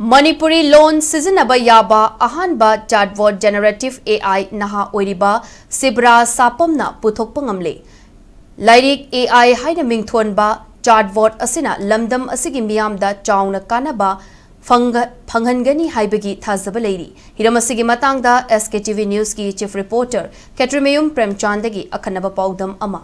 Manipuri loan sizinaba yaba ahanba Chatbot generative AI naha oiriba Sibra sapamna puthokpa ngamle. Lairik AI haina mingthonba Chatbot asina lamdam asigi miyamda chauna kanaba Panghangani haibagi thazaba leiri. Hiramasigi matangda SKTV News ki chief reporter Ketrimeyum Premchandagi akanaba paudam ama.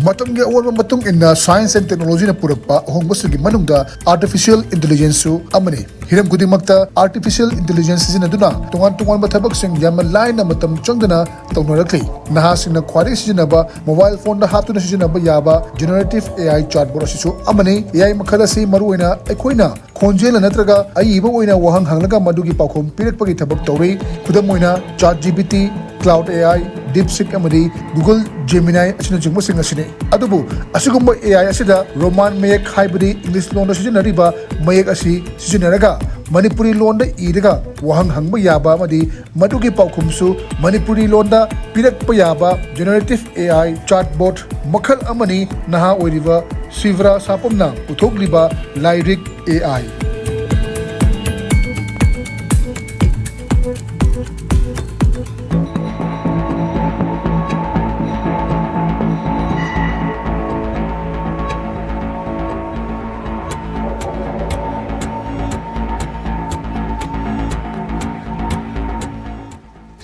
Matangge awal matung inna science and technology na purapa hongbasugi manungda artificial intelligence su amani hiram kudimakta artificial intelligence sinaduna tungan mathabak sing yama line na matam changdana tawnarakli naha singna khwari sinaba mobile phone da hatuna sinaba yaba generative AI chatbot asisu amani AI makhala si maruina ekoina khonjela natraga aiba oina wahang hanglaga madugi pakhom pirakpagi thabak tawri khudam oina ChatGPT Cloud AI, DeepSeek amadi Google Gemini asina jingmo sing asine adubu asigumba AI asida Roman mayek haibadi English loan da sijinariba mayek asi sijinaraga Manipuri loan da iraga wahang hangba yaba amadi madugi paukhumsu Manipuri loan da pirakpa yaba generative AI chatbot makhal amani naha oiriba Sivra sapamna uthogliba Lyric AI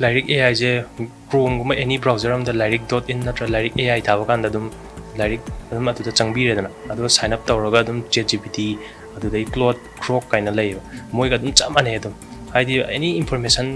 Lyric AI je Chrome guma any browser am the lyric.in natra lyric AI thaba kan da dum lyric dum atu da changbi redana adu sign up tawraga dum ChatGPT adu dai Claude Grok kaina lay moi ga dum chamane dum haidi any information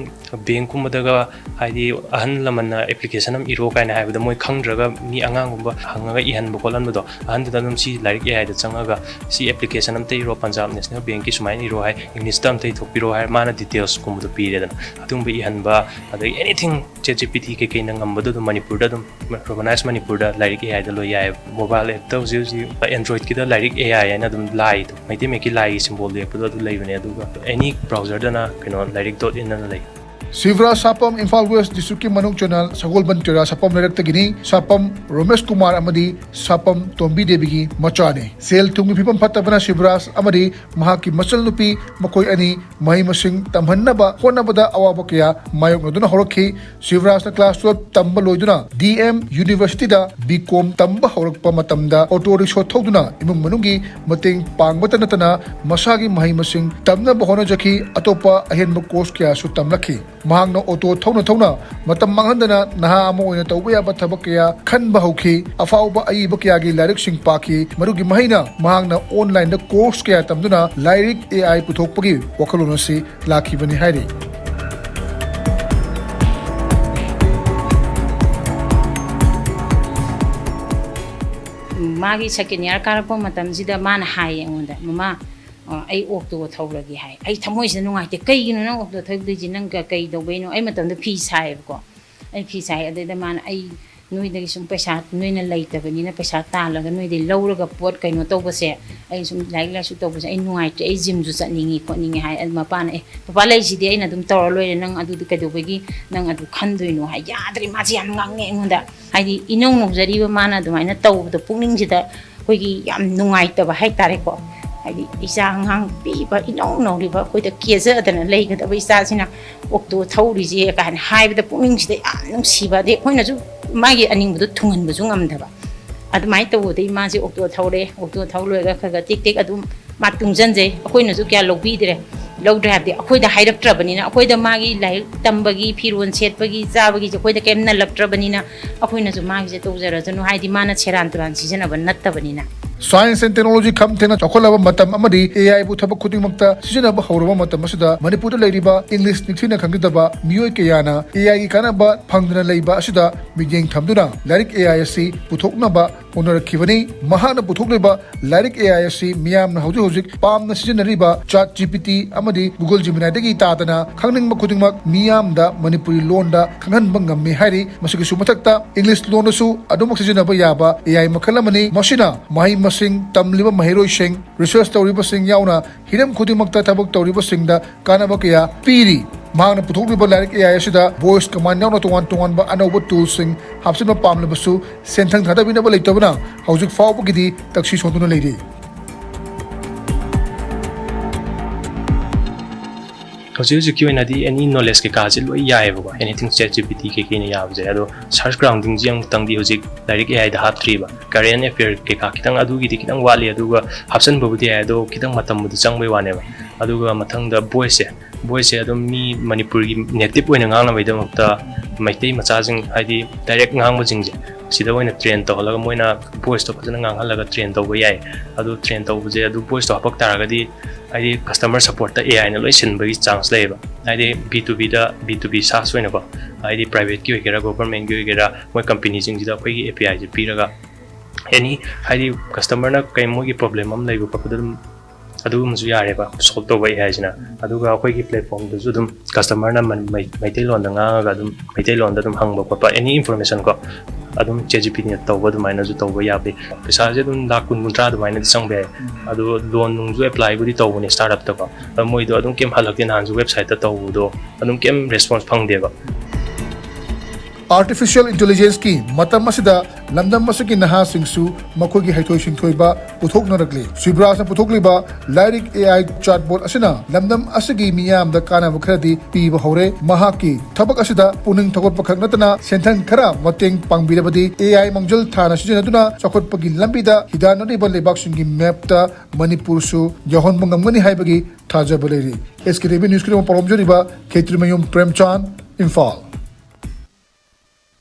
bank kum daga haidi ahan lamanna application am iro kaina haibda moi khangraga mi angang gumba hangaga ihan bokolan do ahan da dum si lyric AI da changaga si application am te iro Punjab National Bank ki sumai iro hai English tam te thopiro hai mana details kum do pi redana adum be ihan ba adai anything ChatGPT ke ke nangam do Manipur da dum organize Manipur da lyric AI da lo ya mobile app da usi Android ki da lyric AI na dum lai to mai te me ki lai symbol de do lai bane adu any browser da na lyric.in na lai Sivra sapam Imphal West District manung channel Sagol Bantera sapam director gini sapam Romesh Kumar amadi sapam Tombi Devi machane sel tungi pipam patabana Sivras amadi mahaki masal nupi makoi ani mahi masing tamhannaba honabada awaba kya mayok naduna horokhi Sivras na class 12 tamba loiduna DM University da BCom tamba horokpa matamda auto rickshaw thoduna imung manungi mating pangbata natana masagi mahi masing tamna bahona jaki atopa ahenba course kya su tamlakhi mahangna auto thona matam manghandana naha amo oina tawba yaba thabak kaya khanba hauki afauba aiba kaya gi lyric sing paki marugi mahina mahangna online da course kaya tamduna lyric AI puthokpagi wakhalona si lakhibani hairi magi second year karapon matam sida mana hai ngonda mama ai okto thawlagi hai ai thamoi se nungai te kai gino nang okto thawdi ji nang ka kai do beino ai matam da fi sai ko ai fi sai ade da man ai noi da sum paisa noi na lai ta bani na paisa ta la ga noi de lawra ga pot kai no to ba se ai sum lai la su to ba se ai nungai te ai gym ju satningi ko ningi hai al ma pa na papa lai si de ai na dum tor loi nang adu ka do bagi nang adu khandoi no hai yadri ma ji am ngang nge ngonda ai di inong no jari ba mana du mai na taw da pungning ji da koi gi yam nungai ta ba hai tare ko ai isa hang pi ba inong no ri ba koi da kieza da na lei ga da ba isa sina okto thawri ji ka han hai ba da pungning ji da nung si ba de koi na ju magi aning bu thungan bu jung am da ba adu mai to de ma ji okto thawle ga kha ga tik tik adu ma tung jan je koi na ju kya lobi dire low drive de akoi da hairak trabani na akoi da magi lai tambagi phiron setpagi chabagi akoi da kem na laptrabani na akoi na ju magi je to jara janu hai di mana cheran turan sijana ban nattabani na Science and technology come tena chokolaba matam amadi AI bu thabak khuding makta sijina ba hawraba matam asida Manipur da leiriba English nithina khangidaba miyoi kayana AI gi kana ba phangdana leiba asida mijeng thamduna lyric AI asi puthokna ba onarakibani mahana puthokliba lyric AI asi miyam na hojik pamna sijina riba ChatGPT amadi Google Gemini dagi tadana khangning ma khuding mak miyam da Manipuri loan da khanghan bangam me hairi masigi su matakta English loan su adumak sijina ba yaba AI makhalamani mashina mahi masing tamliba mahiroi sing research tawriba sing yauna hiram khudimakta thabak tawriba singda kanaba kaya piri ꯃꯍꯥꯛꯅ ꯄꯨꯊꯣꯛꯂꯤꯕ ꯂꯥꯏꯔꯤꯛ AI ꯑꯁꯤꯗ voice common ꯌꯥꯎꯅ ꯇꯣꯉꯥꯟꯕ ꯑꯅꯧꯕ ꯇꯨꯜꯁꯤꯡ ꯍꯥꯞꯆꯤꯟꯕ ꯄꯥꯝꯂꯕꯁꯨ ꯁꯦꯟꯊꯪ ꯊꯥꯗꯕꯤꯅꯕ ꯂꯩꯇꯕꯅ ꯍꯧꯖꯤꯛ ꯐꯥꯎꯕꯒꯤꯗꯤ ꯇꯛꯁꯤ ꯁꯣꯟꯗꯨꯅ ꯂꯩꯔꯤ꯫ ꯍꯧꯖꯤꯛꯀꯤ ꯑꯣꯏꯅꯗꯤ ꯑꯦꯅꯤ ꯅꯣꯂꯦꯖ ꯀꯩꯀꯥꯁꯦ ꯂꯣꯏ ꯌꯥꯏꯑꯕꯀꯣ ꯑꯦꯅꯤꯊꯤꯡ ChatGPT ꯀꯩꯀꯩꯅ ꯌꯥꯕꯁꯦ ꯑꯗꯣ ꯁꯔꯆ ꯒ꯭ꯔꯥꯎꯟꯗꯤꯡꯁꯦ ꯑꯃꯨꯛꯇꯪꯗꯤ ꯍꯧꯖꯤꯛ ꯂꯥꯏꯔꯤꯛ AIꯗ ꯍꯥꯞꯇ꯭ꯔꯤꯕ ꯀꯔꯦꯟ ꯑꯦꯐꯤꯌꯔ ꯀꯩꯀꯥ ꯈꯤꯇꯪ ꯑꯗꯨꯒꯤꯗꯤ ꯈꯤꯇꯪ ꯋꯥꯠꯂꯤ ꯑꯗꯨꯒ ꯍꯥꯞꯆꯟꯕꯕꯨꯗꯤ ꯌꯥꯏ ꯑꯗꯣ ꯈꯤꯇꯪ ꯃꯇꯝꯕꯨꯗꯤ ꯆꯪꯕꯩ ꯋꯥꯅꯦꯕ ꯑꯗꯨꯒ ꯃꯊꯪꯗ ꯚꯣꯏꯁꯁꯦ ꯑꯗꯨꯝ ꯃꯤ ꯃꯅꯤꯄꯨꯔꯒꯤ ꯅꯦꯇꯤꯞ ꯑꯣꯏꯅ ꯉꯥꯡꯅꯕꯒꯤꯗꯃꯛꯇ ꯃꯩꯇꯩ ꯃꯆꯥꯁꯤꯡ ꯍꯥꯏꯗꯤ ꯗꯥꯏꯔꯦꯛ ꯉꯥꯡꯕꯁꯤꯡꯁꯦ ꯁꯤꯗ ꯑꯣꯏꯅ ꯇ꯭ꯔꯦꯟ ꯇꯧꯍꯜꯂꯒ ꯃꯣꯏꯅ ꯚꯣꯏꯁꯇꯣ ꯐꯖꯅ ꯉꯥꯡꯍꯜꯂꯒ ꯇ꯭ꯔꯦꯟ ꯇꯧꯕ ꯌꯥꯏ ꯑꯗꯨ ꯇ꯭ꯔꯦꯟ ꯇꯧꯕꯁꯦ ꯑꯗꯨ ꯚꯣꯏꯁꯇꯣ ꯍꯥꯞꯄꯛ ꯇꯥꯔꯒꯗꯤ ꯍꯥꯏꯗꯤ ꯀꯁꯇꯃꯔ ꯁꯞꯄꯣꯔꯠꯇ AIꯅ ꯂꯣꯏ ꯁꯤꯟꯕꯒꯤ ꯆꯥꯟꯁ ꯂꯩꯌꯦꯕ ꯍꯥꯏꯗꯤ B2B SaaS ꯑꯣꯏꯅꯀꯣ ꯍꯥꯏꯗꯤ ꯄ꯭ꯔꯥꯏꯚꯦꯠꯀꯤ ꯑꯣꯏꯒꯦꯔꯥ ꯒꯣꯚꯔꯟꯃꯦꯟꯠꯀꯤ ꯑꯣꯏꯒꯦꯔꯥ ꯃꯣꯏ ꯀꯝꯄꯅꯤꯁꯤꯡꯁꯤꯗ ꯑꯩꯈꯣꯏꯒꯤ APIꯁꯦ ꯄꯤꯔꯒ ꯑꯦꯅꯤ ꯍꯥꯏꯗꯤ ꯀꯁꯇꯃꯔꯅ ꯀꯩ ꯃꯣꯏꯒꯤ ꯄ꯭ꯔꯣꯕ꯭ꯂꯦꯝ ꯑꯃ ꯂꯩꯕ ꯈꯣꯠꯄꯗ ꯑꯗꯨꯝ ꯑꯗꯨꯒꯨꯝꯕꯁꯨ ꯌꯥꯔꯦꯕ ꯁꯣꯜꯕ ꯇꯧꯕ AIꯁꯤꯅ ꯑꯗꯨꯒ ꯑꯩꯈꯣꯏꯒꯤ ꯄ꯭ꯂꯦꯠꯐꯣꯝꯗꯁꯨ ꯑꯗꯨꯝ ꯀꯁꯇꯃꯔꯅ ꯃꯩꯇꯩꯂꯣꯟꯗ ꯉꯥꯡꯉꯒ ꯑꯗꯨꯝ ꯃꯩꯇꯩꯂꯣꯟꯗ ꯑꯗꯨꯝ ꯍꯪꯕ ꯈꯣꯠꯄ ꯑꯦꯅꯤ ꯏꯟꯐꯣꯔꯃꯦꯁꯟ ꯀꯣ ꯑꯗꯨꯝ ChatGPTꯅ ꯇꯧꯕ ꯑꯗꯨꯃꯥꯏꯅꯁꯨ ꯇꯧꯕ ꯌꯥꯕꯤ ꯄꯩꯁꯥꯁꯦ ꯑꯗꯨꯝ ꯂꯥꯛ 20-30 ꯑꯗꯨꯃꯥꯏꯅꯗꯤ ꯆꯪꯕ ꯌꯥꯏ ꯑꯗꯣ ꯂꯣꯟ ꯅꯨꯡꯁꯨ ꯑꯦꯄ꯭ꯂꯥꯏꯕꯨꯗꯤ ꯇꯧꯕꯅꯦ ꯁ꯭ꯇꯥꯔꯠꯑꯞꯇꯀꯣ ꯃꯣꯏꯗꯣ ꯑꯗꯨꯝ ꯀꯩꯝ ꯍꯜꯂꯛꯇꯦ ꯅꯍꯥꯟꯁꯨ ꯋꯦꯕꯁꯥꯏꯠꯇ ꯇꯧꯕꯗꯣ ꯑꯗꯨꯝ ꯀꯩꯝ ꯔꯦꯁꯄꯣꯟꯁ ꯐꯪꯗꯦꯕ Artificial Intelligence ki matam asida lamdam asiki nahasingsu makhoi haithoi singthoiba puthoknarakli Sibrasna puthokliba Lyric AI Chatbot asina lamdam asigi miyamda kanaba kharadi piba hore mahaki thabak asida puning thagotpa khaknatana senthang khara mateng pangbirabadi AI mangjal thana sijinaduna chakotpagi lambida hidanariba lebaksingi mapta Manipur su yahon mangamgani haibagi thajabaleri SKTV news kri paromjoriba Khetrimayum Premchand Imphal